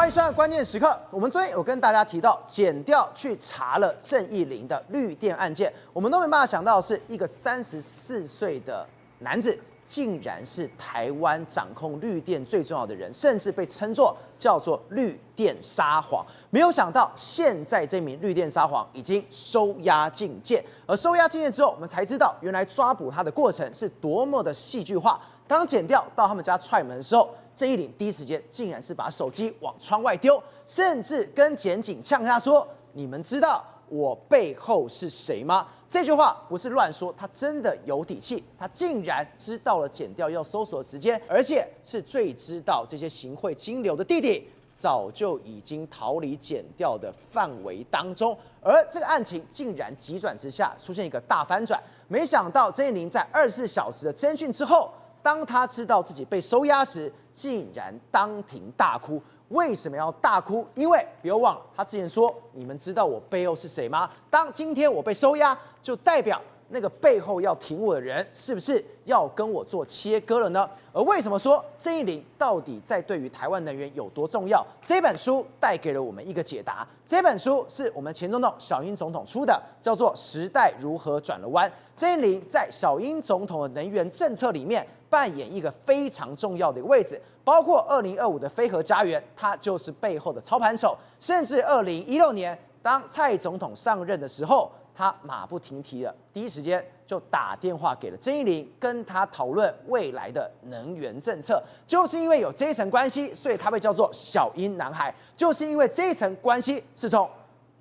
欢迎收看关键时刻。我们昨天有跟大家提到，检调去查了郑义玲的绿电案件，我们都没办法想到的是，一个34岁的男子，竟然是台湾掌控绿电最重要的人，甚至被称作叫做绿电沙皇。没有想到，现在这名绿电沙皇已经收押禁见，而收押禁见之后，我们才知道，原来抓捕他的过程是多么的戏剧化。当检调到他们家踹门的时候，郑义玲第一时间竟然是把手机往窗外丢，甚至跟检警呛下说：“你们知道我背后是谁吗？”这句话不是乱说，他真的有底气，他竟然知道了检调要搜索的时间，而且是最知道这些行贿金流的弟弟早就已经逃离检调的范围当中，而这个案情竟然急转直下，出现一个大翻转。没想到郑义玲在24小时的侦讯之后，当他知道自己被收押时，竟然当庭大哭。为什么要大哭？因为不要忘了，他之前说：“你们知道我背后是谁吗？”当今天我被收押，就代表那个背后要挺我的人，是不是要跟我做切割了呢？而为什么说郑义玲到底在对于台湾能源有多重要？这本书带给了我们一个解答。这本书是我们前总统小英总统出的，叫做《时代如何转了弯》。郑义玲在小英总统的能源政策里面扮演一个非常重要的一个位置，包括2025的非核家园，他就是背后的操盘手，甚至2016年当蔡总统上任的时候，他马不停蹄的第一时间就打电话给了郑义玲，跟他讨论未来的能源政策。就是因为有这一层关系，所以他被叫做小英男孩。就是因为这一层关系，是从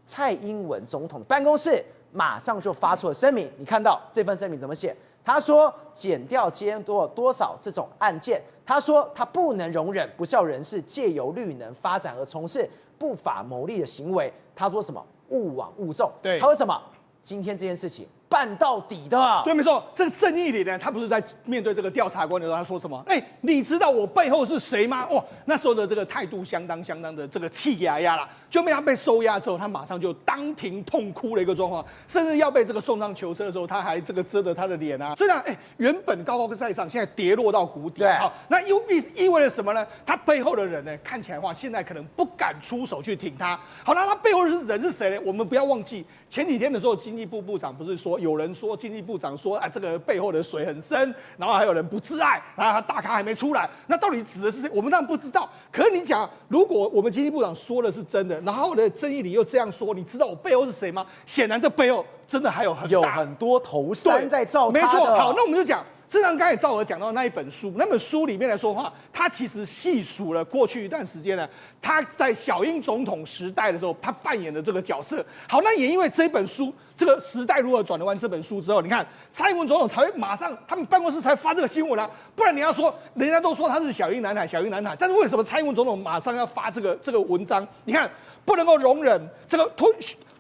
蔡英文总统的办公室马上就发出了声明。你看到这份声明怎么写？他说，检调监督了多少这种案件？他说，他不能容忍不肖人士借由绿能发展而从事不法牟利的行为。他说什么？勿枉勿纵。对，他说什么？今天这件事情办到底的。对，没错。这个郑义玲呢，他不是在面对这个调查官的时候，他说什么？你知道我背后是谁吗？哇，那时候的这个态度相当的这个气压啦。就没想被收押之后，他马上就当庭痛哭的一个状况，甚至要被这个送上囚车的时候，他还这个遮着他的脸啊。虽然原本高高在上，现在跌落到谷底。对，好，那意味着什么呢？他背后的人呢，看起来的话，现在可能不敢出手去挺他。好，那他背后的人是谁呢？我们不要忘记前几天的时候，经济部部长不是说有人说经济部长说这个背后的水很深，然后还有人不自爱，然后他大咖还没出来，那到底指的是谁？我们当然不知道。可是你讲，如果我们经济部长说的是真的，然后呢，郑义玲又这样说，你知道我背后是谁吗？显然这背后真的还有很多头山在罩他的。没错。好，那我们就讲，就像刚才赵娥讲到的那一本书，那本书里面来说话，他其实细数了过去一段时间呢，他在小英总统时代的时候，他扮演的这个角色。好，那也因为这本书，这个《时代如何转得弯》这本书之后，你看蔡英文总统才会马上，他们办公室才发这个新闻啊，不然你要说，人家都说他是小英男孩，但是为什么蔡英文总统马上要发这个文章？你看，不能够容忍这个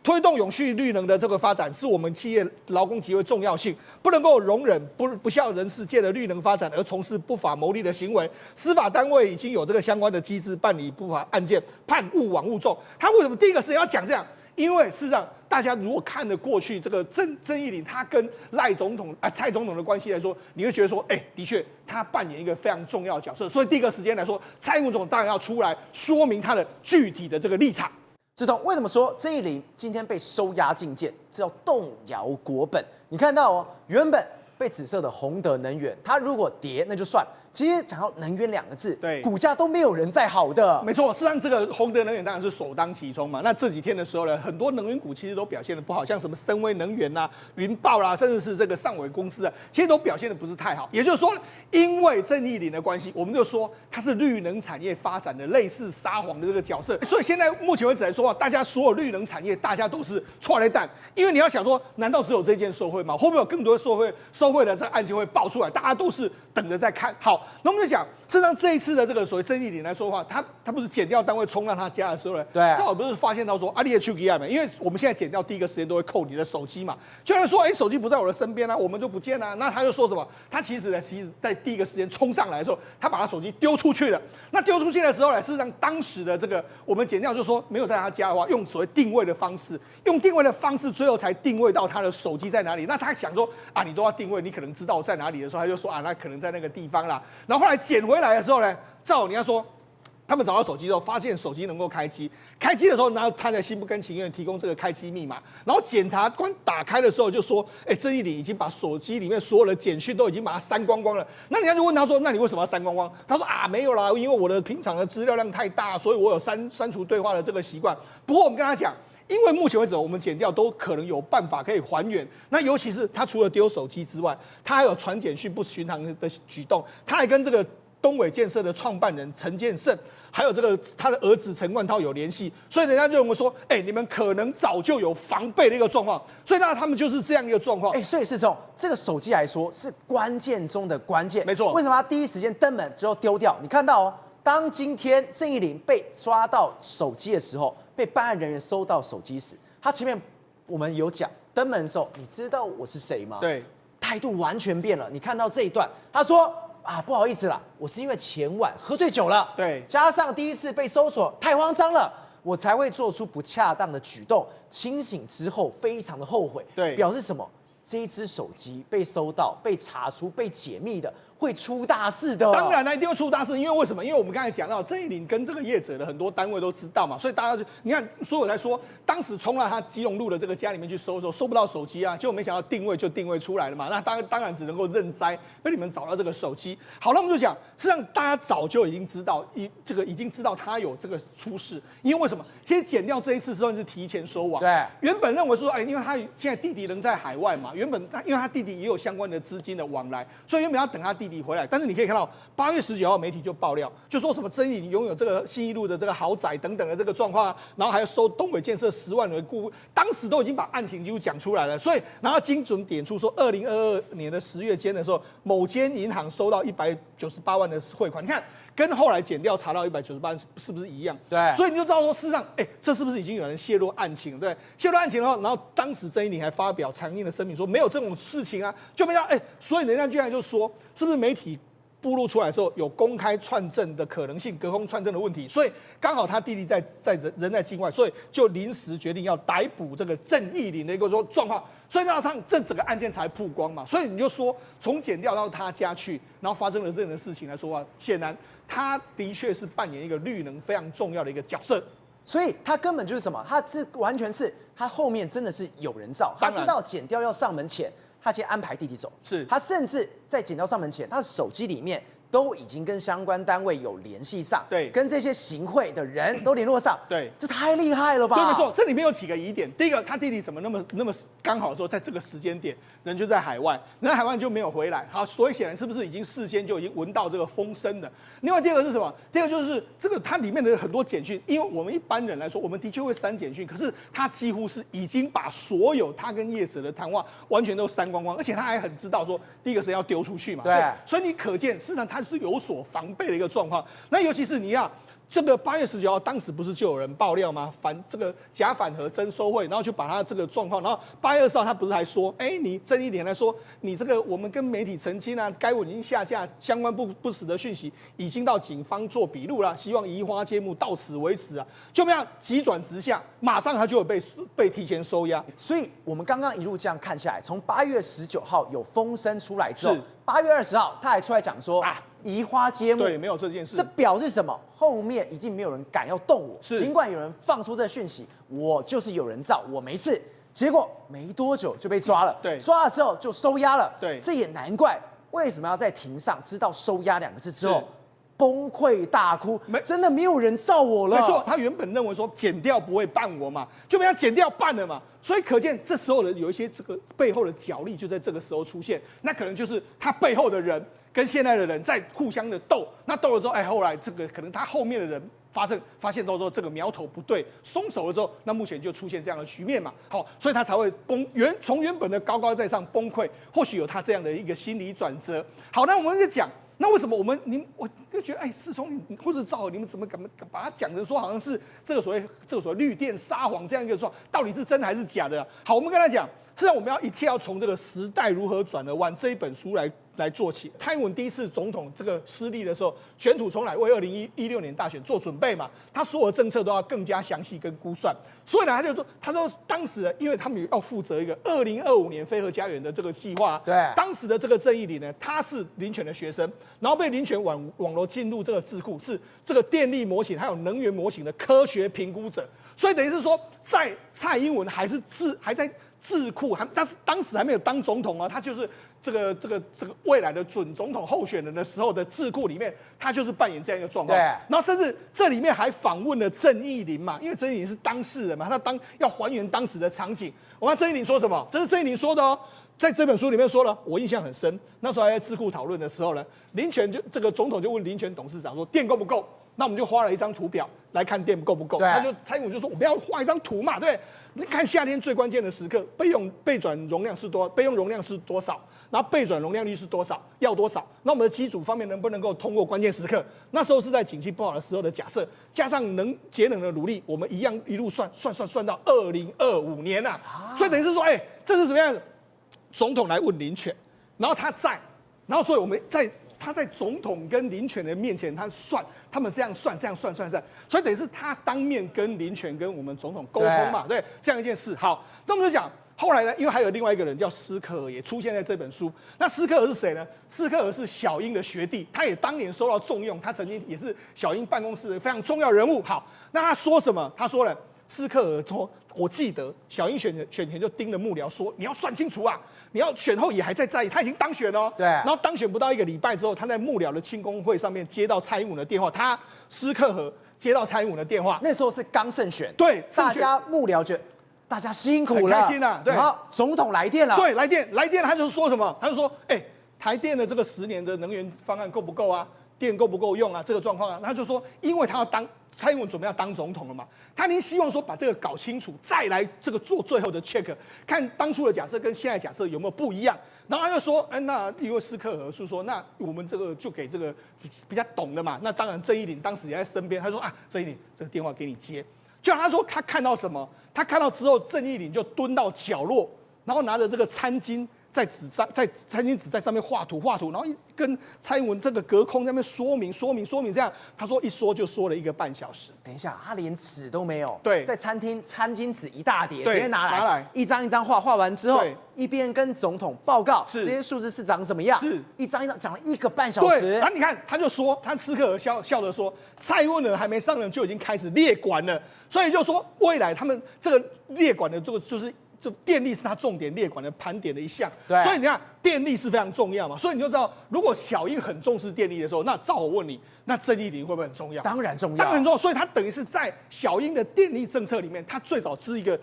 推动永续绿能的这个发展，是我们企业劳工极为重要性，不能够容忍不肖人士借着绿能发展而从事不法牟利的行为。司法单位已经有这个相关的机制办理不法案件，判勿枉勿纵。他为什么第一个时间要讲这样？因为事实上，大家如果看得过去这个郑义玲他跟蔡总统的关系来说，你会觉得说，的确他扮演一个非常重要的角色。所以第一个时间来说，蔡英文总统当然要出来说明他的具体的这个立场。志同，为什么说郑义玲今天被收押禁见？这叫动摇国本。你看到哦，原本被指涉的宏德能源，它如果跌那就算，其实讲到能源2个字，对，股价都没有人在好的。没错，事实上这个宏德能源当然是首当其冲嘛。那这几天的时候呢，很多能源股其实都表现得不好，像什么深威能源啦、云豹啦，甚至是这个上尾公司啊，其实都表现得不是太好。也就是说，因为郑义玲的关系，我们就说它是绿能产业发展的类似沙皇的这个角色。所以现在目前为止来说，大家所有绿能产业，大家都是错雷弹，因为你要想说，难道只有这件受贿吗？会不会有更多受贿的这个案件会爆出来？大家都是等着在看。好，那我们就讲，事实上这一次的这个所谓郑义玲来说的话，他不是检调单位冲到他家的时候呢，对，正好不是发现到说你的手机啊没，因为我们现在检调第一个时间都会扣你的手机嘛，就有人说手机不在我的身边啊，我们就不见啊，那他就说什么？他其实在第一个时间冲上来的时候，他把他手机丢出去了。那丢出去的时候呢，事实上当时的这个我们检调就说没有在他家的话，用所谓定位的方式，最后才定位到他的手机在哪里。那他想说你都要定位，你可能知道我在哪里的时候，他就说那可能在那个地方啦。然后后来捡回来的时候呢，照你要说他们找到手机之后，发现手机能够开机。开机的时候，然后他才心不甘情愿提供这个开机密码。然后检察官打开的时候就说：“郑义霖已经把手机里面所有的简讯都已经把它删光光了。”那人家就问他说：“那你为什么要删光光？”他说：“没有啦，因为我的平常的资料量太大，所以我有删除对话的这个习惯。”不过我们跟他讲。因为目前为止，我们检调都可能有办法可以还原。那尤其是他除了丢手机之外，他还有传简讯不寻常的举动，他还跟这个东伟建设的创办人陈建胜，还有这个他的儿子陈冠涛有联系，所以人家就认为说，你们可能早就有防备的一个状况，所以那他们就是这样一个状况。所以世聪，这个手机来说是关键中的关键，没错。为什么他第一时间登门之后丢掉？你看到哦，当今天郑义霖被抓到手机的时候，被办案人员收到手机时，他前面我们有讲登门的时候，你知道我是谁吗？对，态度完全变了。你看到这一段，他说不好意思啦，我是因为前晚喝醉酒了，对，加上第一次被搜索太慌张了，我才会做出不恰当的举动。清醒之后非常的后悔，对，表示什么？这一只手机被搜到、被查出、被解密的，会出大事的。当然了，一定会出大事，因为为什么？因为我们刚才讲到郑义霖跟这个业者的很多单位都知道嘛，所以大家就你看，所以我才说，当时冲到他基隆路的这个家里面去搜的时候，搜不到手机啊，结果没想到定位就定位出来了嘛，那当然只能够认栽，被你们找到这个手机。好，那我们就讲，实际上大家早就已经知道，已经知道他有这个出事，因为为什么？其实检调这一次算是提前收网，对，原本认为说，因为他现在弟弟人在海外嘛，原本因为他弟弟也有相关的资金的往来，所以原本要等他弟弟回来。但是你可以看到，8月19号媒体就爆料，就说什么郑义霖拥有这个信义路的这个豪宅等等的这个状况啊，然后还要收东伟建设10万元的顾问，当时都已经把案情几乎讲出来了。所以然后精准点出说，2022年的10月间的时候，某间银行收到198万的汇款，你看。跟后来检调查到198万是不是一样？对，所以你就知道说，事实上，这是不是已经有人泄露案情？对，泄露案情的话，然后当时郑义霖还发表强硬的声明说，没有这种事情啊，就没想到，所以人家居然就说，是不是媒体暴露出来的时候有公开串证的可能性，隔空串证的问题，所以刚好他弟弟人在境外，所以就临时决定要逮捕这个郑义霖的一个状况。所以那上这整个案件才曝光嘛，所以你就说从检调到他家去，然后发生了这样的事情来说啊，显然他的确是扮演一个绿能非常重要的一个角色。所以他根本就是什么？他这完全是他后面真的是有人罩，他知道检调要上门前，他先安排弟弟走，是他甚至在检调上门前，他的手机里面都已经跟相关单位有联系上，对，跟这些行贿的人都联络上，对，这太厉害了吧？对，没错，这里面有几个疑点。第一个，他弟弟怎么那么刚好说在这个时间点人就在海外，人在海外就没有回来，好，所以显然是不是已经事先就已经闻到这个风声了？另外第二个是什么？第二个就是这个它里面的很多简讯，因为我们一般人来说，我们的确会删简讯，可是他几乎是已经把所有他跟业者的谈话完全都删光光，而且他还很知道说第一个是要丢出去嘛，对，所以你可见事实上他是有所防备的一个状况。那尤其是你要。这个8月19号，当时不是就有人爆料吗？这个假反核征收贿，然后就把他这个状况，然后8月20号他不是还说，你郑义霖来说，你这个我们跟媒体澄清啊，该文已经下架，相关不实的讯息已经到警方做笔录了，希望移花接木，到此为止啊，就这样急转直下，马上他就有被提前收押。所以我们刚刚一路这样看下来，从8月19号有风声出来之后，8月20号他还出来讲说移花接木，对，没有这件事，这表示什么？后面已经没有人敢要动我，尽管有人放出这讯息，我就是有人造，我没事。结果没多久就被抓了，对，抓了之后就收押了，对，这也难怪为什么要在庭上知道收押2个字之后崩溃大哭，真的没有人造我了。没错，他原本认为说检调不会办我嘛，就没想检调办了嘛，所以可见这时候的有一些这个背后的角力就在这个时候出现，那可能就是他背后的人。跟现在的人在互相的斗，那斗了之后，后来这个可能他后面的人发现到说这个苗头不对，松手了之后，那目前就出现这样的局面嘛。好，所以他才会从原本的高高在上崩溃，或许有他这样的一个心理转折。好，那我们就讲，那为什么我就觉得，世聪你或者赵，你们怎么敢把它讲成说好像是这个所谓绿电撒谎这样一个状，到底是真的还是假的？好，我们跟他讲。实际上，我们一切要从这个时代如何转而弯这一本书来来做起。蔡英文第一次总统这个失利的时候，卷土重来，为2016年大选做准备嘛，他所有的政策都要更加详细跟估算。所以呢，他说当时因为他们要负责一个2025年非核家园的这个计划，对，当时的这个郑义玲呢，他是林权的学生，然后被林权网罗进入这个智库，是这个电力模型还有能源模型的科学评估者。所以等于是说，在蔡英文还在智库，但是当时还没有当总统啊，他就是这个未来的准总统候选人的时候的智库里面，他就是扮演这样一个状况。对，然后甚至这里面还访问了郑义玲嘛，因为郑义玲是当事人嘛，他要还原当时的场景。我看郑义玲说什么，这是郑义玲说的哦。在这本书里面说了，我印象很深。那时候还在智库讨论的时候呢，林权这个总统就问林权董事长说电够不够？那我们就画了一张图表来看电够不够。蔡英文就说我们要画一张图嘛，对。你看夏天最关键的时刻，备转容量是备用容量是多少？然后备转容量率是多少？要多少？那我们的机组方面能不能够通过关键时刻？那时候是在景气不好的时候的假设，加上节能的努力，我们一路算到2025年啊。所以等于是说，这是什么样子？总统来问林权，然后他在，然后所以我们他在总统跟林权的面前，他们这样算，所以等于是他当面跟林权跟我们总统沟通嘛，对，这样一件事。好，那我们就讲后来呢，因为还有另外一个人叫斯科尔也出现在这本书。那斯科尔是谁呢？斯科尔是小英的学弟，他也当年受到重用，他曾经也是小英办公室的非常重要人物。好，那他说什么？他说了，斯科尔说，我记得小英选前就盯着幕僚说，你要算清楚啊。你要选后也还在意，他已经当选了，对。然后当选不到1个礼拜之后，他在幕僚的庆功会上面接到蔡英文的电话，斯科尔接到蔡英文的电话，那时候是刚胜选，对，大家幕僚觉得大家辛苦了，很开心啊，对。然后总统来电了，对，来电，他就说什么？他就说，台电的这个10年的能源方案够不够啊？电够不够用啊？这个状况啊，他就说，因为他要蔡英文准备要当总统了嘛，他已经希望说把这个搞清楚，再来这个做最后的 check， 看当初的假设跟现在假设有没有不一样。然后他就说，那因为斯科尔是说，那我们这个就给这个比较懂的嘛。那当然郑义玲当时也在身边，他说郑义玲这个电话给你接。就他说他看到什么？他看到之后，郑义玲就蹲到角落，然后拿着这个餐巾。在餐巾纸在上面画图，然后跟蔡英文这个隔空在那边说明，这样他说一说就说了1个半小时。等一下，他连纸都没有，对，在餐巾纸一大叠，直接拿来一张一张画完之后，一边跟总统报告这些数字是长什么样，是一张一张讲了1个半小时。对，然后你看他就说，他斯科尔笑着说，蔡英文呢还没上任就已经开始列管了，所以就说未来他们这个列管的这个就电力是它重点列管的盘点的一项，所以你看电力是非常重要嘛，所以你就知道，如果小英很重视电力的时候，那照我问你，那郑义玲会不会很重要？当然重要，所以他等于是在小英的电力政策里面，他最早是一个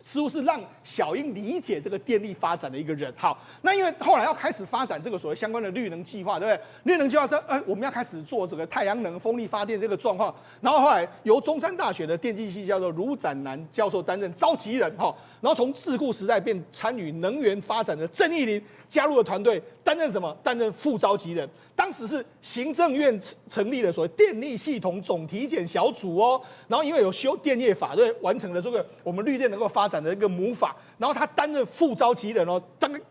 似乎是让小英理解这个电力发展的一个人。好，那因为后来要开始发展这个所谓相关的绿能计划，对不对？绿能计划我们要开始做这个太阳能、风力发电这个状况，然后后来由中山大学的电机系叫做卢展南教授担任召集人，然后从智库时代变参与能源发展的郑义玲加入了团队，担任什么？担任副召集人。当时是行政院成立了所谓电力系统总体检小组哦，然后因为有修电业法，对，完成了这个我们绿电能够发展的一个母法，然后他担任副召集人哦，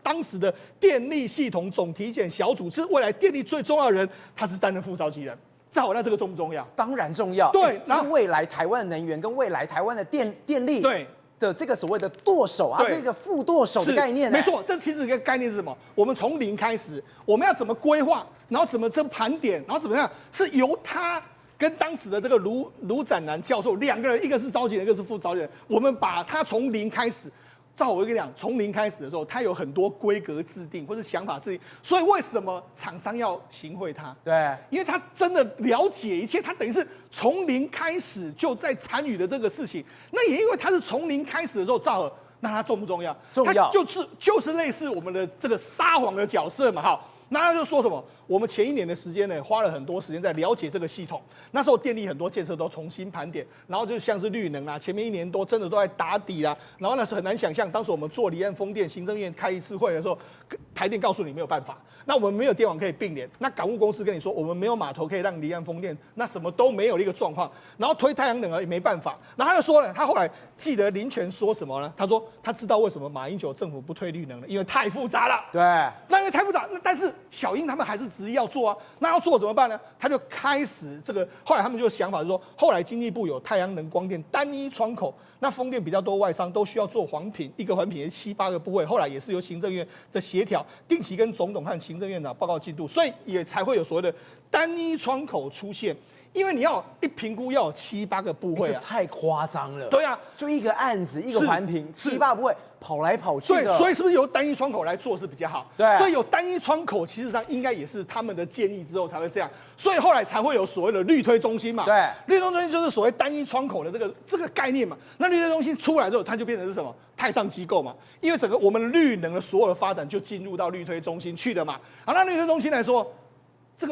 当时的电力系统总体检小组是未来电力最重要的人，他是担任副召集人。那这个重不重要？当然重要。对，然后未来台湾的能源跟未来台湾的电力对的这个所谓的舵手，它是一个副舵手的概念。没错，这其实一个概念是什么？我们从零开始，我们要怎么规划，然后怎么盘点，然后怎么样，是由他跟当时的这个卢展南教授2个人，一个是召集人，一个是副召集人，我们把他从零开始。照我跟你讲，从零开始的时候，他有很多规格制定或者想法制定，所以为什么厂商要行贿他？对，因为他真的了解一切，他等于是从零开始就在参与的这个事情。那也因为他是从零开始的时候，赵尔，那他重不重要？重要，他就是类似我们的这个撒谎的角色嘛，哈。那他就说什么？我们前1年的时间呢，花了很多时间在了解这个系统。那时候电力很多建设都重新盘点，然后就像是绿能啊，前面1年多真的都在打底啦。然后那是很难想象，当时我们做离岸风电，行政院开1次会的时候，台电告诉你没有办法，那我们没有电网可以并联，那港务公司跟你说我们没有码头可以让离岸风电，那什么都没有的一个状况。然后推太阳能也没办法。然后他就说了，他后来记得林权说什么呢？他说他知道为什么马英九政府不推绿能了，因为太复杂了。对，那因为太复杂，那但是小英他们还是执意要做啊，那要做怎么办呢？他就开始这个，后来他们就想法是说，后来经济部有太阳能光电单一窗口，那风电比较多外商都需要做环评，一个环评也7、8个部位，后来也是由行政院的协调，定期跟总统和行政院长报告进度，所以也才会有所谓的单一窗口出现。因为你要一评估要有7、8个部会啊，这太夸张了。对啊，就一个案子一个环评是，7、8部会跑来跑去的。对，所以是不是由单一窗口来做是比较好？对，所以有单一窗口，其实上应该也是他们的建议之后才会这样，所以后来才会有所谓的绿推中心嘛。对，绿推中心就是所谓单一窗口的这个概念嘛。那绿推中心出来之后，它就变成是什么？太上机构嘛，因为整个我们绿能的所有的发展就进入到绿推中心去了嘛。好，那绿推中心来说，这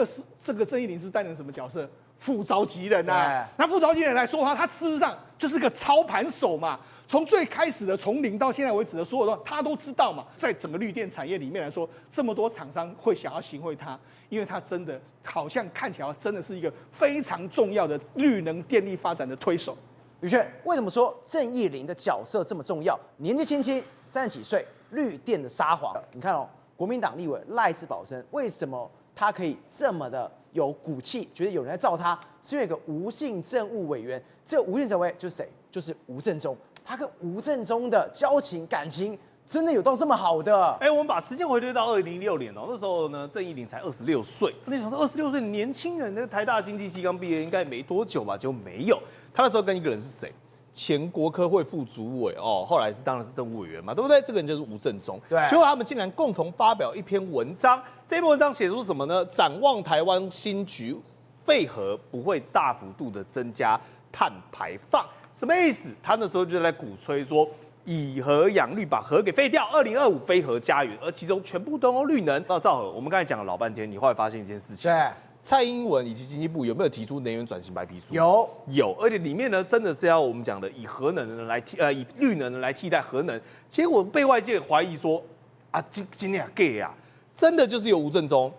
个郑义玲是担任什么角色？副召集人啊，那副召集人来说的话，他事实上就是个操盘手嘛。从最开始的从零到现在为止的所有的他都知道嘛。在整个绿电产业里面来说，这么多厂商会想要行贿他，因为他真的好像看起来真的是一个非常重要的绿能电力发展的推手。宇轩，为什么说郑义玲的角色这么重要？年纪轻轻，30几岁，绿电的沙皇。你看哦，国民党立委赖士葆生，为什么他可以这么的有骨气，觉得有人在罩他，是因为有个吴姓政务委员，这个吴姓政务委员就是谁？就是吴振中。他跟吴振中的交情感情真的有到这么好的？我们把时间回推到2006年哦，那时候呢，郑义玲才26岁。那时候26岁年轻人，那个台大经济系刚毕业，应该没多久吧，就没有。他那时候跟一个人是谁？前国科会副主委哦，后来当然是政务委员嘛，对不对？这个人就是吴振中。对，结果他们竟然共同发表一篇文章，这篇文章写出什么呢？展望台湾新局，废核不会大幅度的增加碳排放，什么意思？他那时候就在鼓吹说，以核养绿，把核给废掉，2025非核家园，而其中全部都用绿能。到兆和，我们刚才讲了老半天，你后来发现一件事情，对。蔡英文以及经济部有没有提出能源转型白皮书？有，而且里面呢，真的是要我们讲的以核能来以绿能来替代核能。结果被外界怀疑说啊，今天 gay 啊，真的就是由吴振中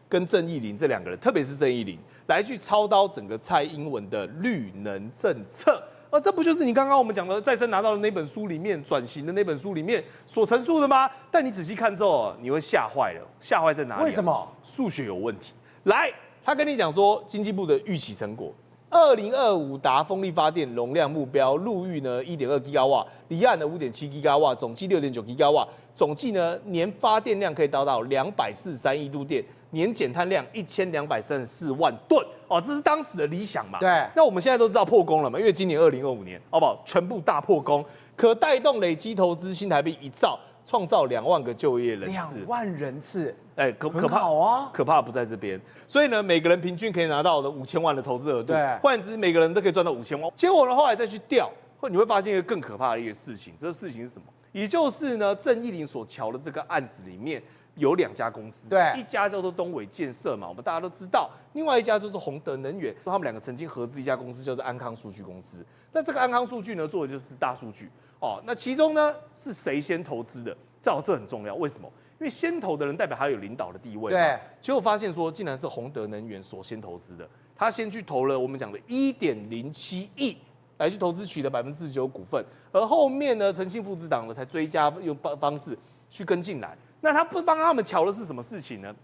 跟郑义玲这两个人，特别是郑义玲来去操刀整个蔡英文的绿能政策。这不就是你刚刚我们讲的再生拿到的那本书里面转型的那本书里面所陈述的吗？但你仔细看之后，你会吓坏了。吓坏在哪里？为什么？数学有问题。来。他跟你讲说，经济部的预期成果，2025达风力发电容量目标，陆域呢1.2吉瓦，离岸的5.7吉瓦，总计6.9吉瓦，总计呢年发电量可以达到243亿度电，年减碳量1234万吨。哦，这是当时的理想嘛？对。那我们现在都知道破功了嘛？因为今年2025年，好不好？全部大破功，可带动累积投资新台币1兆。创造2万个就业人次，2万人次，可怕啊！可怕不在这边，所以呢，每个人平均可以拿到的5000万的投资额度，换言之，每个人都可以赚到5000万。结果呢，后来再去调，你会发现一个更可怕的一个事情，这个事情是什么？也就是呢，郑义玲所瞧的这个案子里面有2家公司，对，一家叫做东伟建设嘛，我们大家都知道，另外一家就是宏德能源，他们2个曾经合资一家公司，叫做安康数据公司。那这个安康数据呢，做的就是大数据哦。那其中呢，是谁先投资的？这很重要，为什么？因为先投的人代表他有领导的地位。对，结果发现说，竟然是宏德能源所先投资的，他先去投了我们讲的1.07亿来去投资取得49%股份，而后面呢，诚信父子党呢才追加用方式去跟进来。那他不帮他们瞧的是什么事情呢？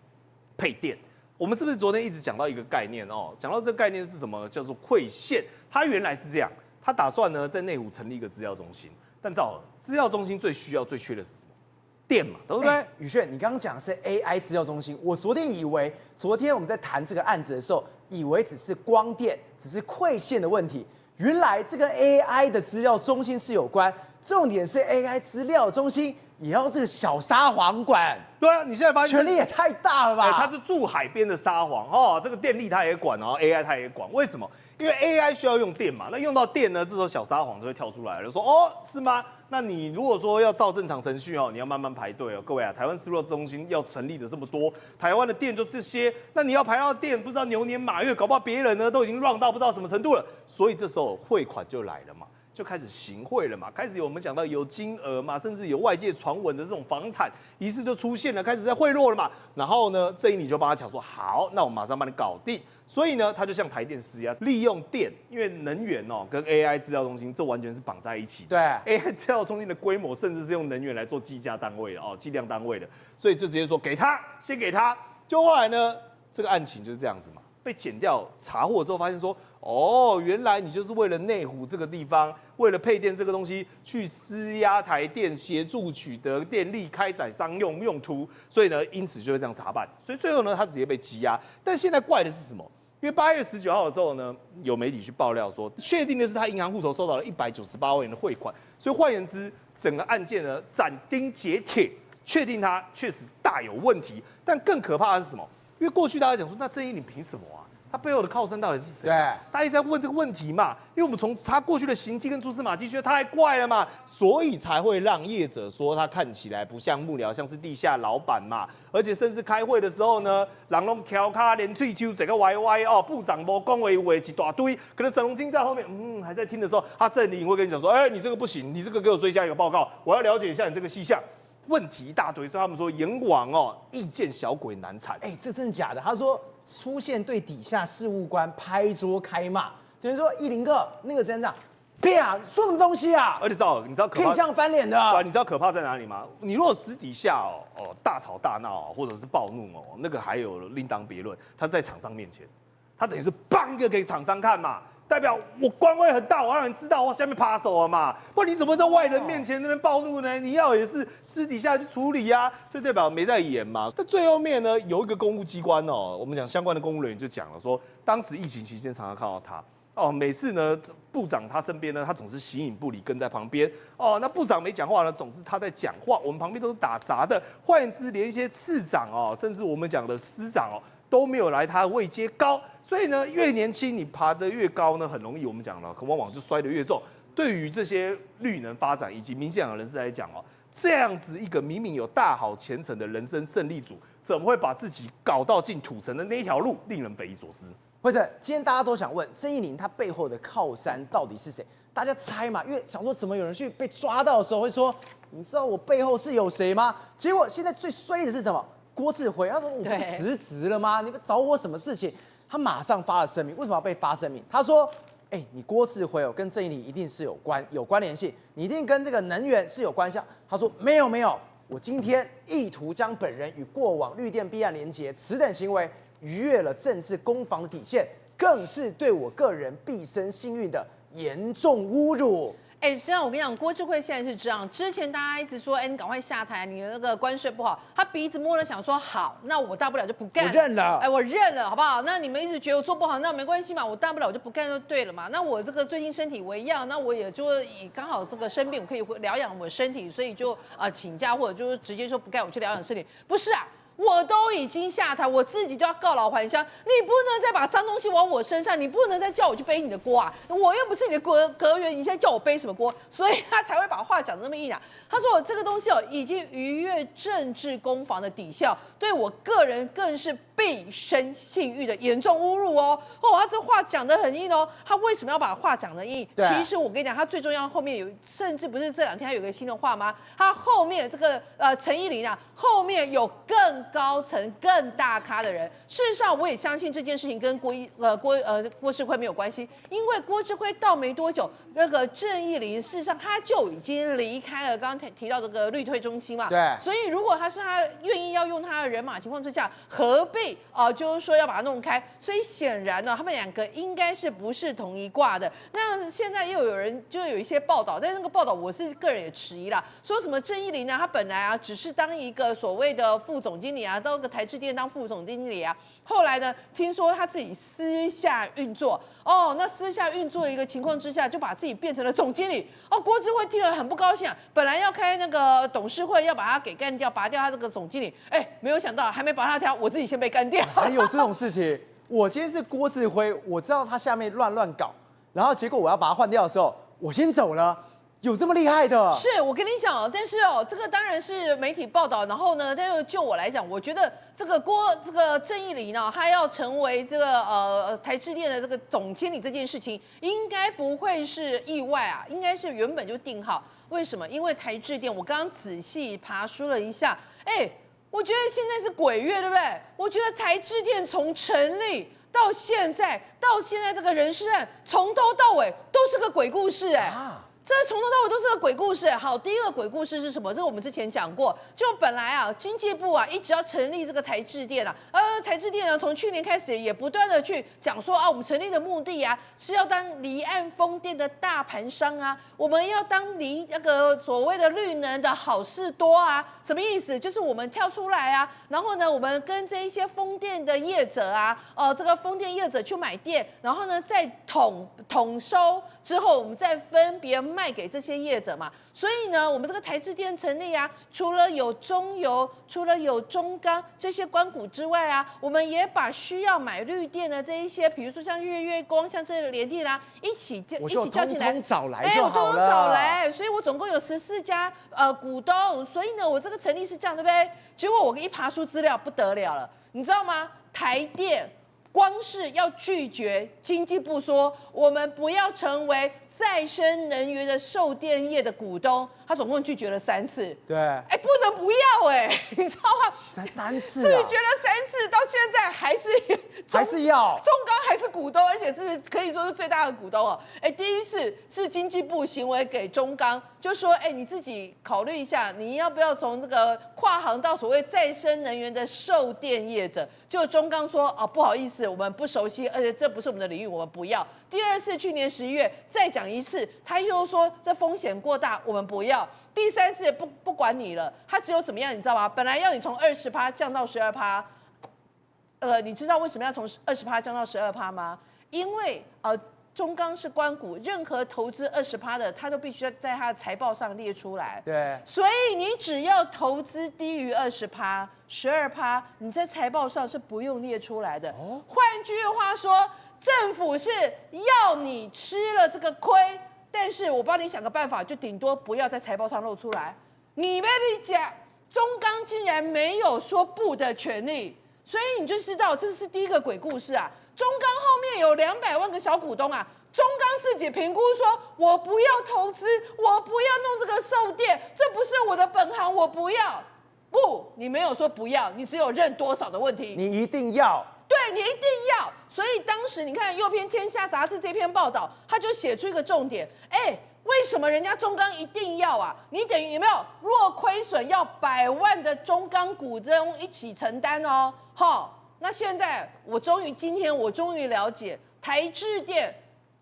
配电。我们是不是昨天一直讲到一个概念哦？讲到这个概念是什么？叫做馈线。它原来是这样，他打算呢在内湖成立一个资料中心，但照资料中心最需要、最缺的是什么？电嘛，对不对？宇轩，你刚刚讲的是 AI 资料中心，我昨天我们在谈这个案子的时候，以为只是光电，只是馈线的问题，原来这跟 AI 的资料中心是有关。重点是 AI 资料中心也要这个小沙皇管。对啊，你现在发现权力也太大了吧？他是住海边的沙皇哦，这个电力他也管，然后 AI 他也管，为什么？因为 AI 需要用电嘛，那用到电呢，这时候小沙皇就会跳出来了，说哦，是吗？那你如果说要照正常程序哦，你要慢慢排队哦，各位啊，台湾资料中心要成立的这么多，台湾的电就这些，那你要排到电，不知道牛年马月，搞不好别人呢都已经 run 到不知道什么程度了，所以这时候汇款就来了嘛。就开始行贿了嘛，开始有我们讲到有金额嘛，甚至有外界传闻的这种房产疑似就出现了，开始在贿赂了嘛。然后呢，郑义玲就帮他讲说，好，那我马上帮你搞定。所以呢，他就向台电施压，利用电，因为能源哦跟 AI 资料中心这完全是绑在一起的。对 ，AI 资料中心的规模甚至是用能源来做计价单位的哦，计量单位的，所以就直接说给他，先给他。就后来呢，这个案情就是这样子嘛，被检调查获之后，发现说，哦，原来你就是为了内湖这个地方，为了配电这个东西，去施压台电，协助取得电力开采商用途，所以呢，因此就会这样查办。所以最后呢，他直接被羁押。但现在怪的是什么？因为8月19号的时候呢，有媒体去爆料说，确定的是他银行户头收到了198万元的汇款，所以换言之，整个案件呢斩钉截铁，确定他确实大有问题。但更可怕的是什么？因为过去大家讲说，那郑义玲凭什么啊？他背后的靠山到底是谁？对，大家一直在问这个问题嘛，因为我们从他过去的行迹跟蛛丝马迹，觉得他太怪了嘛，所以才会让业者说他看起来不像幕僚，像是地下老板嘛。而且甚至开会的时候呢，人拢翘脚连喙揪整个歪歪哦，部长无讲话话一大堆，可能沈荣金在后面还在听的时候，他郑丽颖会跟你讲说，你这个不行，你这个给我追加一个报告，我要了解一下你这个细项。问题一大堆，所以他们说阎王意见小鬼难缠。这真的假的？他说出现对底下事务官拍桌开骂，等于说109个那个站长，啪，说什么东西啊？而且你知道可怕可以这样翻脸的？你知道可怕在哪里吗？你如果私底下大吵大闹或者是暴怒那个还有另当别论。他在厂商面前，他等于是帮一个给厂商看嘛。代表我官位很大，我让人知道我下面扒手了嘛，不然你怎么在外人面前那边暴怒呢？你要也是私底下去处理啊，所以代表没在演嘛。但最后面呢，有一个公务机关我们讲相关的公务人员就讲了说，当时疫情期间常常看到他每次呢部长他身边呢，他总是形影不离跟在旁边那部长没讲话呢，总是他在讲话，我们旁边都是打杂的。换言之，连一些次长甚至我们讲的司长都没有来他的位阶高。所以呢，越年轻你爬得越高呢，很容易我们讲了，往往就摔得越重。对于这些绿能发展以及民进党人士来讲这样子一个明明有大好前程的人生胜利组，怎么会把自己搞到进土城的那一条路，令人匪夷所思。或者今天大家都想问郑义玲她背后的靠山到底是谁？大家猜嘛，因为想说怎么有人去被抓到的时候会说，你知道我背后是有谁吗？结果现在最衰的是什么？郭志辉，他说我不辞职了吗？你们找我什么事情？他马上发了声明，为什么要被发声明？他说：“你郭志辉跟郑义玲一定是有关联性，你一定跟这个能源是有关系。”他说：“没有，我今天意图将本人与过往绿电弊案连结，此等行为逾越了政治攻防的底线，更是对我个人毕生幸运的严重侮辱。”实际上我跟你讲，郭志辉现在是这样。之前大家一直说，你赶快下台，你的那个关税不好。他鼻子摸了，想说好，那我大不了就不干，我认了。我认了，好不好？那你们一直觉得我做不好，那没关系嘛，我大不了我就不干就对了嘛。那我这个最近身体为恙，那我也就刚好这个生病，我可以疗养我身体，所以就请假或者就是直接说不干，我去疗养身体。不是啊。我都已经下台，我自己就要告老还乡。你不能再把脏东西往我身上，你不能再叫我去背你的锅啊！我又不是你的阁员，你现在叫我背什么锅？所以他才会把话讲得那么硬啊。他说我这个东西已经逾越政治攻防的底线，对我个人更是毕生信誉的严重侮辱他这话讲得很硬他为什么要把话讲得硬？其实我跟你讲，他最重要后面有，甚至不是这2天还有个新的话吗？他后面这个陈义玲后面有更高层、更大咖的人。事实上，我也相信这件事情跟郭志辉没有关系，因为郭志辉到没多久，那个郑义玲事实上他就已经离开了刚刚提到这个绿退中心嘛。对。所以如果他愿意要用他的人马情况之下，何必就是说要把它弄开？所以显然呢，他们2个应该是不是同一挂的。那现在又有人就有一些报道，但那个报道我是个人也迟疑啦，说什么郑义玲他本来只是当一个所谓的副总经理到个台积电当副总经理后来呢，听说他自己私下运作那私下运作的一个情况之下，就把自己变成了总经理郭志辉听了很不高兴本来要开那个董事会要把他给干掉，拔掉他这个总经理，没有想到还没拔他条，我自己先被干掉。还有这种事情？我今天是郭志辉，我知道他下面乱搞，然后结果我要把他换掉的时候，我先走了。有这么厉害的？是我跟你讲但是这个当然是媒体报道，然后呢，但是就我来讲，我觉得这个郑义玲他要成为这个台积电的这个总经理这件事情，应该不会是意外应该是原本就定好。为什么？因为台积电，我刚刚仔细爬梳了一下，我觉得现在是鬼月，对不对？我觉得台积电从成立到现在这个人事案，从头到尾都是个鬼故事这从头到尾都是个鬼故事。好，第一个鬼故事是什么？这个我们之前讲过，就本来啊，经济部啊一直要成立这个台制电啊，台制电呢从去年开始也不断的去讲说啊，我们成立的目的啊是要当离岸风电的大盘商啊，我们要当离那个所谓的绿能的好事多啊，什么意思？就是我们跳出来啊，然后呢，我们跟这一些风电的业者啊，这个风电业者去买电，然后呢再统收之后，我们再分别卖给这些业者嘛，所以呢，我们这个台制电成立啊，除了有中油，除了有中钢这些官股之外啊，我们也把需要买绿电的这一些，比如说像日月光、像这联电啊，一起叫进来，通通找来就好了。我通通找来，所以我总共有14家股东，所以呢，我这个成立是这样，对不对？结果我一爬出资料不得了了，你知道吗？台电光是要拒绝经济部说我们不要成为再生能源的售电业的股东，他总共拒绝了3次。对，不能不要你知道吗？三次拒绝了3次，到现在还是要中钢还是股东，而且是可以说是最大的股东哦。第一次是经济部行为给中钢，就说你自己考虑一下，你要不要从这个跨行到所谓再生能源的售电业者？结果中钢说不好意思，我们不熟悉，而且这不是我们的领域，我们不要。第二次去年11月再讲一次，他又说这风险过大，我们不要。第3次也不管你了，他只有怎么样，你知道吗？本来要你从20%降到12%，你知道为什么要从20%降到12%吗？因为中钢是官股，任何投资20%的，他都必须要在他的财报上列出来。对，所以你只要投资低于20%、12%，你在财报上是不用列出来的。换句话说，政府是要你吃了这个亏，但是我帮你想个办法，就顶多不要在财报上露出来。你被你讲，中钢竟然没有说不的权利，所以你就知道这是第一个鬼故事啊。中钢后面有200万个小股东啊，中钢自己评估说，我不要投资，我不要弄这个售电，这不是我的本行，我不要。不，你没有说不要，你只有认多少的问题。你一定要。对，你一定要。所以当时你看右边《天下》杂志这篇报道，他就写出一个重点，为什么人家中钢一定要啊？你等于有没有若亏损要100万的中钢股东一起承担哦？那现在今天我终于了解台制电。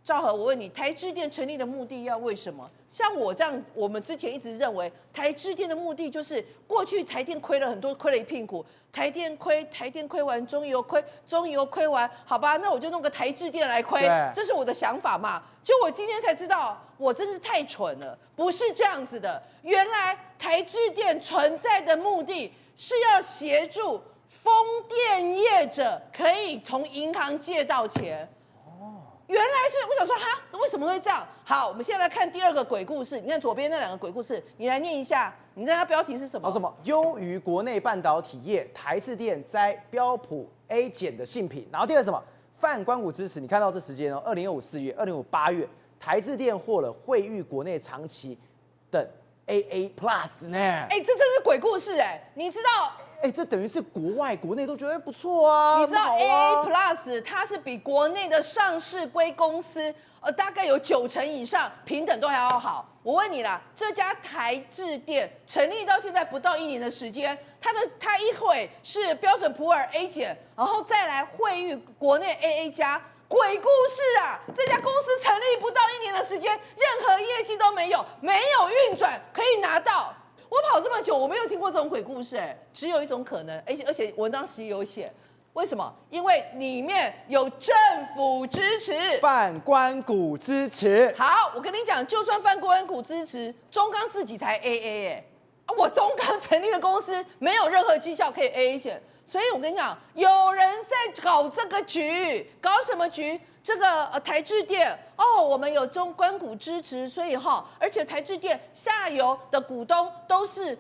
兆和，我问你，台制电成立的目的要为什么？像我这样，我们之前一直认为台制电的目的就是过去台电亏了很多，亏了一屁股，台电亏完，中油亏完，好吧，那我就弄个台制电来亏，这是我的想法嘛。就我今天才知道，我真是太蠢了，不是这样子的。原来台制电存在的目的是要协助风电业者可以从银行借到钱。原来是我想说为什么会这样？好，我们现在来看第2个鬼故事。你看左边那2个鬼故事，你来念一下。你知道它标题是什么？什么？优于国内半导体业，台制电摘标普 A 减的性品。然后第二什么？泛官股支持。你看到这时间2025 4月，2025 8月，台制电获了惠誉国内长期等 AA Plus 呢。这真是鬼故事你知道？这等于是国内都觉得不错啊。你知道 AA Plus 它是比国内的上市柜公司大概有90%以上平等都还要好。我问你啦，这家台制电成立到现在不到1年的时间，它一会是标准普尔 A 减，然后再来惠誉国内 AA 加。鬼故事啊！这家公司成立不到1年的时间，任何业绩都没有，没有运转可以拿到。我跑这么久，我没有听过这种鬼故事只有一种可能，而且文章其实有写，为什么？因为里面有政府支持，泛官股支持。好，我跟你讲，就算泛官股支持，中钢自己才 AA 我中钢成立的公司没有任何绩效可以 AA 减，所以我跟你讲，有人在搞这个局，搞什么局？这个台制电我们有中官股支持，所以而且台制电下游的股东都是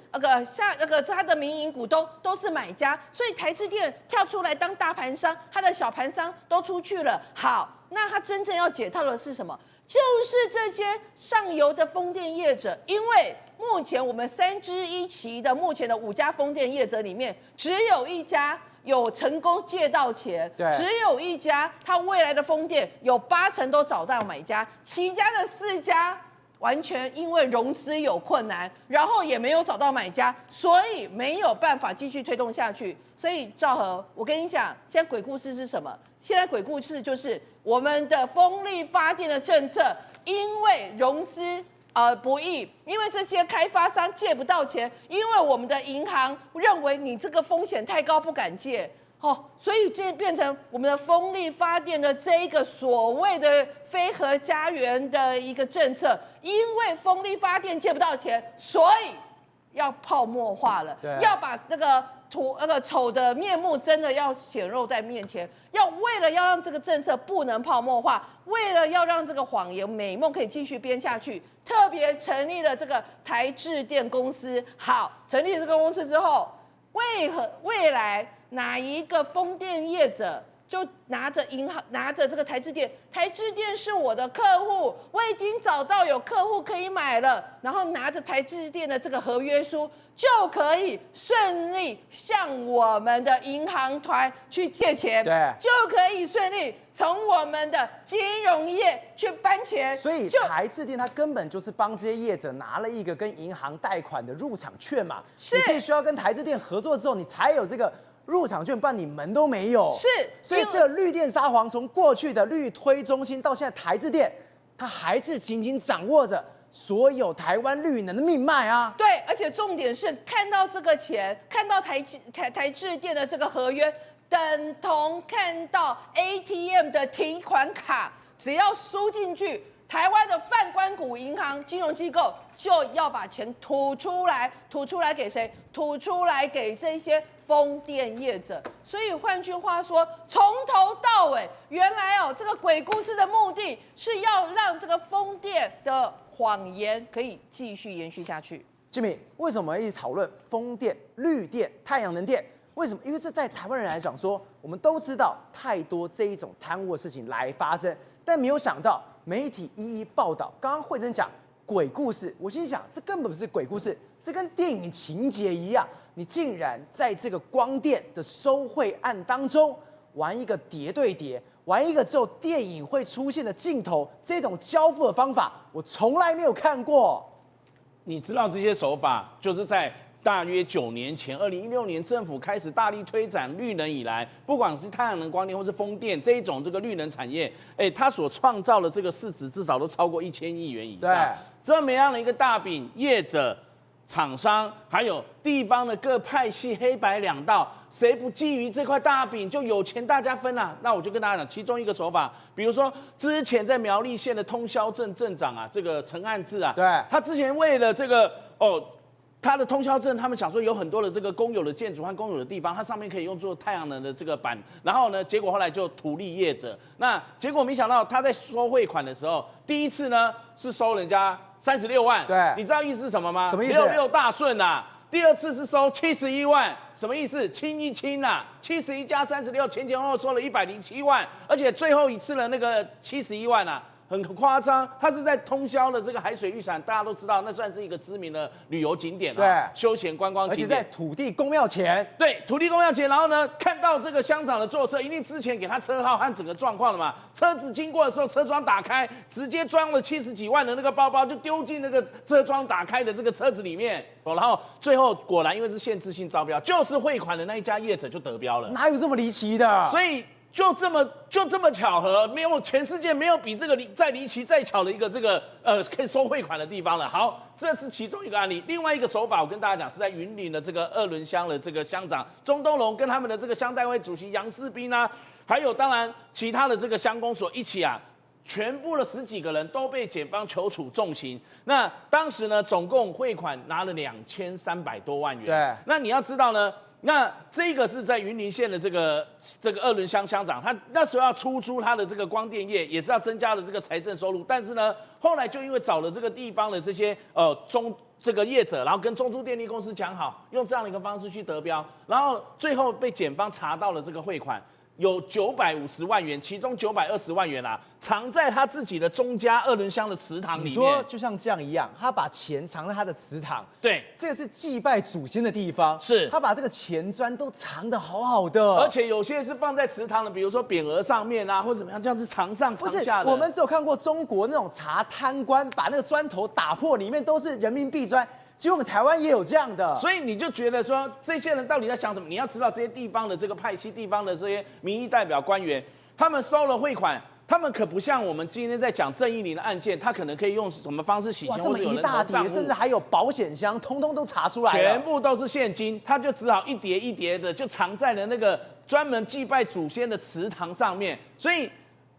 它的民营股东都是买家，所以台制电跳出来当大盘商，它的小盘商都出去了。好，那它真正要解套的是什么？就是这些上游的风电业者，因为目前我们3支1期的目前的5家风电业者里面，只有1家有成功借到钱，只有1家，它未来的风电有80%都找到买家，其他的4家完全因为融资有困难，然后也没有找到买家，所以没有办法继续推动下去。所以兆和，我跟你讲，现在鬼故事是什么？现在鬼故事就是我们的风力发电的政策，因为融资不易，因为这些开发商借不到钱，因为我们的银行认为你这个风险太高不敢借。所以这变成我们的风力发电的这一个所谓的非核家园的一个政策，因为风力发电借不到钱，所以要泡沫化了，要把那个丑的面目真的要显露在面前，为了要让这个政策不能泡沫化，为了要让这个谎言美梦可以继续编下去，特别成立了这个台制电公司。好，成立这个公司之后，未来哪一个风电业者就拿着这个台制电，台制电是我的客户，我已经找到有客户可以买了，然后拿着台制电的这个合约书，就可以顺利向我们的银行团去借钱，对，就可以顺利从我们的金融业去搬钱。所以台制电它根本就是帮这些业者拿了一个跟银行贷款的入场券嘛，是你必须要跟台制电合作之后，你才有这个入场券，不然你门都没有。是，所以这个绿电撒谎，从过去的绿推中心到现在台制电，它还是紧紧掌握着所有台湾绿能的命脉啊。对，而且重点是看到这个钱，看到台制电的这个合约，等同看到 ATM 的提款卡，只要输进去，台湾的泛官股银行金融机构就要把钱吐出来给谁？吐出来给这些风电业者。所以换句话说，从头到尾，原来这个鬼故事的目的是要让这个风电的谎言可以继续延续下去。Jimmy， 为什么我们一直讨论风电、绿电、太阳能电？为什么？因为这在台湾人来讲说，我们都知道太多这一种贪污的事情来发生，但没有想到媒体一一报道。刚刚慧珍讲鬼故事，我心想这根本不是鬼故事，这跟电影情节一样。你竟然在这个光电的收贿案当中玩一个叠对叠，玩一个只有电影会出现的镜头，这种交付的方法，我从来没有看过。你知道这些手法，就是在大约9年前，2016年政府开始大力推展绿能以来，不管是太阳能光电或是风电这一种这个绿能产业，它所创造的这个市值至少都超过1000亿元以上。对，这么样的一个大饼，业者、厂商还有地方的各派系黑白两道，谁不觊觎这块大饼就有钱大家分啊？那我就跟大家讲，其中一个手法，比如说之前在苗栗县的通霄镇镇长啊，这个陈汉志啊，对，他之前为了这个他的通霄镇，他们想说有很多的这个公有的建筑和公有的地方，它上面可以用作太阳能的这个板，然后呢，结果后来就图利业者，那结果没想到他在收汇款的时候，第一次呢是收人家36万，对，你知道意思是什么吗？什么意思？66大顺啊。第二次是收71万，什么意思？清一清啊，71加36，前后收了107万，而且最后一次的那个71万啊，很夸张，它是在通霄的这个海水浴场，大家都知道，那算是一个知名的旅游景点啊，对，休闲观光景点，而且在土地公庙前，对，土地公庙前，然后呢，看到这个乡长的坐车，一定之前给他车号和整个状况了嘛，车子经过的时候，车窗打开，直接装了70几万的那个包包，就丢进那个车窗打开的这个车子里面，然后最后果然因为是限制性招标，就是汇款的那一家业者就得标了，哪有这么离奇的？所以。就这么巧合，没有全世界没有比这个再离奇再巧的一个这个可以收汇款的地方了。好，这是其中一个案例。另外一个手法，我跟大家讲，是在云林的这个二仑乡的这个乡长钟东龙跟他们的这个乡代会主席杨世斌啊，还有当然其他的这个乡公所一起啊，全部的10几个人都被检方求处重刑。那当时呢，总共汇款拿了2300多万元。对，那你要知道呢。那这个是在云林县的这个二仑乡乡长，他那时候要出租他的这个光电业，也是要增加了这个财政收入，但是呢，后来就因为找了这个地方的这些这个业者，然后跟中珠电力公司讲好，用这样的一个方式去得标，然后最后被检方查到了这个汇款。有950万元，其中920万元藏在他自己的中家2轮箱的祠堂里面。你说就像这样一样，他把钱藏在他的祠堂，对，这个是祭拜祖先的地方，是他把这个钱砖都藏得好好的，而且有些是放在祠堂的，比如说匾额上面或者怎么样，这样是藏上不是藏下的。我们只有看过中国那种查贪官，把那个砖头打破，里面都是人民币砖。结果我们台湾也有这样的，所以你就觉得说，这些人到底在想什么？你要知道，这些地方的这个派系、地方的这些民意代表官员，他们收了汇款，他们可不像我们今天在讲郑义玲的案件，他可能可以用什么方式洗钱，哇，这么一大叠，甚至还有保险箱，通通都查出来了，全部都是现金，他就只好一叠一叠的就藏在了那个专门祭拜祖先的祠堂上面，所以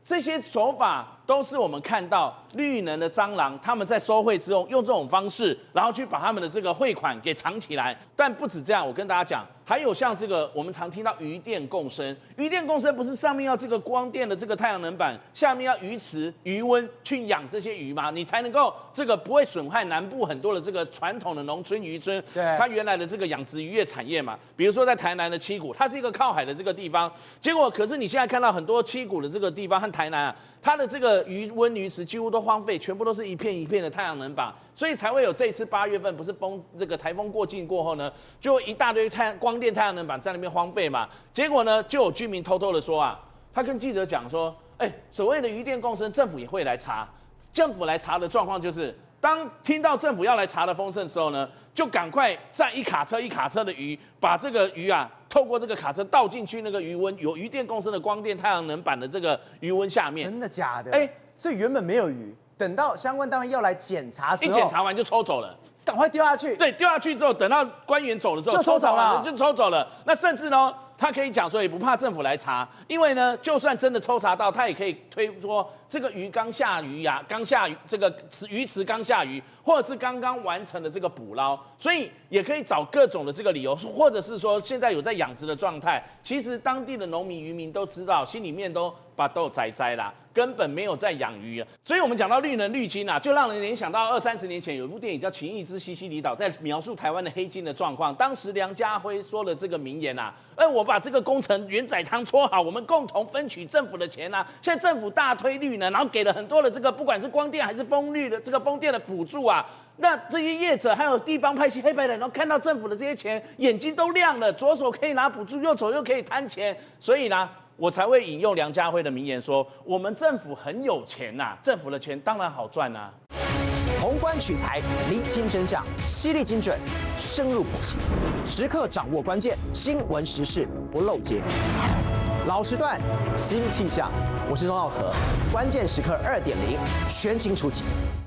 这些手法都是我们看到绿能的蟑螂，他们在收贿之后用这种方式，然后去把他们的这个汇款给藏起来。但不止这样，我跟大家讲，还有像这个我们常听到鱼电共生，鱼电共生不是上面要这个光电的这个太阳能板，下面要鱼池、鱼温去养这些鱼吗？你才能够这个不会损害南部很多的这个传统的农村渔村，对它原来的这个养殖渔业产业嘛。比如说在台南的七股，它是一个靠海的这个地方，结果可是你现在看到很多七股的这个地方和台南它的这个渔温鱼池几乎都荒废，全部都是一片一片的太阳能板，所以才会有这一次8月份不是这个台风过境过后呢，就一大堆光电太阳能板在那边荒废嘛。结果呢，就有居民偷偷的说他跟记者讲说，所谓的渔电共生，政府也会来查。政府来查的状况就是，当听到政府要来查的风声的时候呢，就赶快载一卡车一卡车的鱼，把这个鱼透过这个卡车倒进去那个鱼温有渔电共生的光电太阳能板的这个鱼温下面。真的假的？所以原本没有鱼，等到相关单位要来检查时候，一检查完就抽走了。赶快丢下去。对，丢下去之后，等到官员走了之后，就抽走了，就抽走了。那甚至呢，他可以讲说，也不怕政府来查，因为呢，就算真的抽查到，他也可以推说这个鱼刚下鱼刚下鱼，这个鱼池刚下鱼，或者是刚刚完成的这个捕捞，所以也可以找各种的这个理由，或者是说现在有在养殖的状态，其实当地的农民渔民都知道，心里面都栽啦，根本没有在养鱼。所以我们讲到绿能绿金就让人联想到20-30年前有一部电影叫《情义之西西里岛》，在描述台湾的黑金的状况。当时梁家辉说了这个名言我把这个工程元载汤搓好，我们共同分取政府的钱现在政府大推绿能，然后给了很多的这个不管是光电还是风绿的这个风电的补助那这些业者还有地方派系黑白人，然后看到政府的这些钱，眼睛都亮了，左手可以拿补助，右手又可以贪钱，所以呢，我才会引用梁家辉的名言说：我们政府很有钱政府的钱当然好赚宏观取材，厘清真相，犀利精准，深入剖析，时刻掌握关键，新闻时事不漏接。老时段，新气象，我是钟耀和，关键时刻2.0，全新出击。